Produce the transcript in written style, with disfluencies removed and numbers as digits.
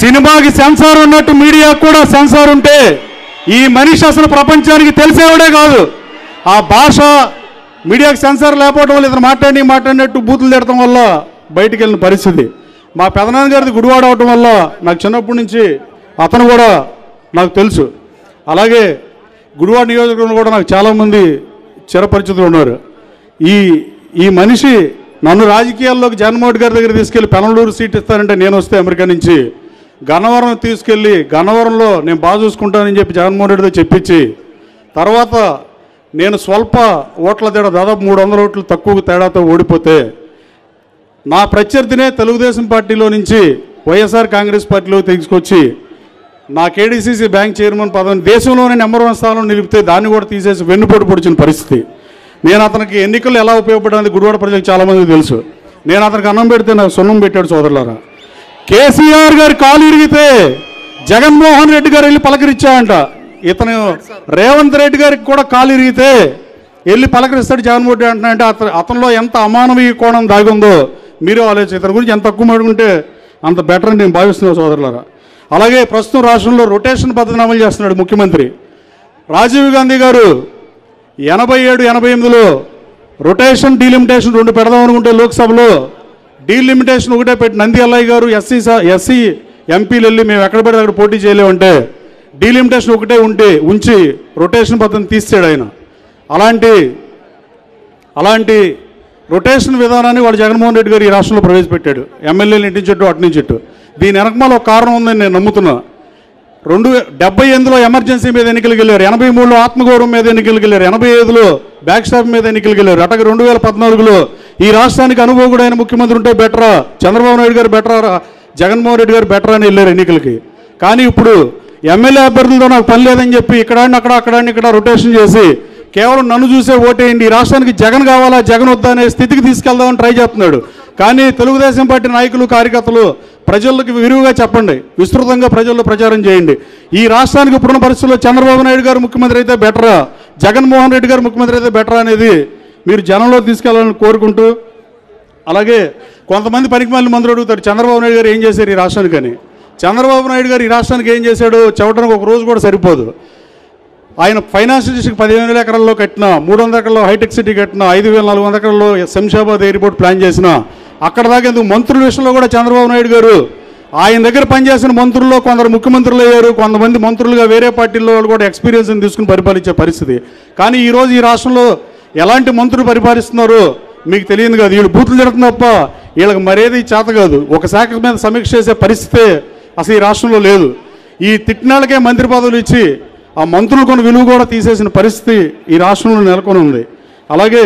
సినిమాకి సెన్సార్ ఉన్నట్టు మీడియాకు కూడా సెన్సార్ ఉంటే ఈ మనిషి అసలు ప్రపంచానికి తెలిసేవాడే కాదు. ఆ భాష మీడియాకి సెన్సార్ లేకపోవడం వల్ల ఇతను మాట్లాడినట్టు బూతులు తిడటం వల్ల బయటికి వెళ్ళిన పరిస్థితి. మా పెదనాన్న గారిది గుడివాడ అవటం వల్ల నాకు చిన్నప్పటి నుంచి అతను కూడా నాకు తెలుసు. అలాగే గుడివాడ నియోజకవర్గంలో కూడా నాకు చాలామంది చిరపరిచితులు ఉన్నారు. ఈ మనిషి నన్ను రాజకీయాల్లోకి జగన్మోహన్ రెడ్డి గారి దగ్గర తీసుకెళ్ళి పెనమలూరు సీట్ ఇస్తానంటే నేను వస్తే అమెరికా నుంచి గన్నవరం తీసుకెళ్ళి గన్నవరంలో నేను బాగా చూసుకుంటానని చెప్పి జగన్మోహన్ రెడ్డితో చెప్పించి తర్వాత నేను స్వల్ప ఓట్ల తేడా దాదాపు 300 ఓట్లు తక్కువ తేడాతో ఓడిపోతే నా ప్రత్యర్థినే తెలుగుదేశం పార్టీలో నుంచి వైఎస్ఆర్ కాంగ్రెస్ పార్టీలో తీసుకొచ్చి నా కేడీసీసీ బ్యాంక్ చైర్మన్ పదవిని దేశంలోనే నెంబర్ 1 స్థానంలో నిలిపితే దాన్ని కూడా తీసేసి వెన్నుపోటు పొడిచిన పరిస్థితి. నేను అతనికి ఎన్నికలు ఎలా ఉపయోగపడాలని గుడివాడ ప్రజలకు చాలామందికి తెలుసు. నేను అతనికి అన్నం పెడితే నాకు సున్నం పెట్టాడు సోదరులారా. కేసీఆర్ గారి కాలు ఇరిగితే జగన్మోహన్ రెడ్డి గారు వెళ్ళి పలకరించాడంట. ఇతను రేవంత్ రెడ్డి గారికి కూడా కాలు ఇరిగితే వెళ్ళి పలకరిస్తాడు జగన్మోహన్ రెడ్డి అంటున్నాడంటే అతనిలో ఎంత అమానవీయ కోణం దాగుందో మీరే ఆలోచించి ఇతని గురించి ఎంత తక్కువ మాడుకుంటే అంత బెటర్ అని నేను భావిస్తున్నాను సోదరులారా. అలాగే ప్రస్తుతం రాష్ట్రంలో రొటేషన్ పద్ధతిని అమలు చేస్తున్నాడు ముఖ్యమంత్రి. రాజీవ్ గాంధీ గారు 87, 88లో రొటేషన్ డీలిమిటేషన్ 2 పెడదాం అనుకుంటే లోక్సభలో డీలిమిటేషన్ ఒకటే పెట్టి నంది అల్లయ్య గారు ఎస్సీ ఎంపీలు వెళ్ళి మేము ఎక్కడ పడితే అక్కడ పోటీ చేయలేమంటే డీలిమిటేషన్ ఒకటే ఉంచి రొటేషన్ పద్ధతిని తీసాడు ఆయన. అలాంటి రొటేషన్ విధానాన్ని వాడు జగన్మోహన్ రెడ్డి గారు ఈ రాష్ట్రంలో ప్రవేశపెట్టాడు. ఎమ్మెల్యేలు ఇంటి చెట్టు అటు నుంచి చెట్టు. దీని వెనకమాల ఒక కారణం ఉందని నేను నమ్ముతున్నా. 1978లో ఎమర్జెన్సీ మీద ఎన్నికలకు వెళ్ళారు, 83లో ఆత్మగౌరవం మీద ఎన్నికలకు వెళ్ళారు, 85లో బ్యాక్ స్టాప్ మీద ఎన్నికలకు వెళ్ళారు. అట్లాగే 2014లో ఈ రాష్ట్రానికి అనుభవకుడైన ముఖ్యమంత్రి ఉంటే బెటరా, చంద్రబాబు నాయుడు గారు బెటరా, జగన్మోహన్ రెడ్డి గారు బెటరా అని వెళ్ళారు ఎన్నికలకి. కానీ ఇప్పుడు ఎమ్మెల్యే అభ్యర్థులతో నాకు పని లేదని చెప్పి ఇక్కడ రొటేషన్ చేసి కేవలం నన్ను చూసే ఓటేయండి, ఈ రాష్ట్రానికి జగన్ కావాలా జగన్ వద్దా అనే స్థితికి తీసుకెళ్దామని ట్రై చేస్తున్నాడు. కానీ తెలుగుదేశం పార్టీ నాయకులు కార్యకర్తలు ప్రజలకు విరివిగా చెప్పండి, విస్తృతంగా ప్రజల్లో ప్రచారం చేయండి. ఈ రాష్ట్రానికి ఇప్పుడున్న పరిస్థితుల్లో చంద్రబాబు నాయుడు గారు ముఖ్యమంత్రి అయితే బెటరా, జగన్మోహన్ రెడ్డి గారు ముఖ్యమంత్రి అయితే బెటరా అనేది మీరు జనంలో తీసుకెళ్లాలని కోరుకుంటూ, అలాగే కొంతమంది పనికిమాలిన మందులు అడుగుతారు చంద్రబాబు నాయుడు గారు ఏం చేశారు ఈ రాష్ట్రానికి అని. చంద్రబాబు నాయుడు గారు ఈ రాష్ట్రానికి ఏం చేశాడో చెప్పడానికి ఒక రోజు కూడా సరిపోదు. ఆయన ఫైనాన్షియల్ డిస్ట్రిక్ట్ 15,000 ఎకరాల్లో కట్టిన, 300 ఎకరాల్లో హైటెక్ సిటీ కట్టిన, 5,400 ఎకరాల్లో శంషాబాద్ ఎయిర్పోర్ట్ ప్లాన్ చేసిన, అక్కడ దాకా ఎందుకు మంత్రుల విషయంలో కూడా చంద్రబాబు నాయుడు గారు ఆయన దగ్గర పనిచేసిన మంత్రుల్లో కొందరు ముఖ్యమంత్రులు అయ్యారు, కొంతమంది మంత్రులుగా వేరే పార్టీల్లో వాళ్ళు కూడా ఎక్స్పీరియన్స్ని తీసుకుని పరిపాలించే పరిస్థితి. కానీ ఈరోజు ఈ రాష్ట్రంలో ఎలాంటి మంత్రులు పరిపాలిస్తున్నారో మీకు తెలియదు కాదు. వీళ్ళు బూతులు తిడుతున్న తప్ప వీళ్ళకి మరేది చేత కాదు. ఒక శాఖ మీద సమీక్ష చేసే పరిస్థితే అసలు ఈ రాష్ట్రంలో లేదు. ఈ తిట్టినాళ్ళకే మంత్రి పదవులు ఇచ్చి ఆ మంత్రులు కొన్ని విలువ కూడా తీసేసిన పరిస్థితి ఈ రాష్ట్రంలో నెలకొని ఉంది. అలాగే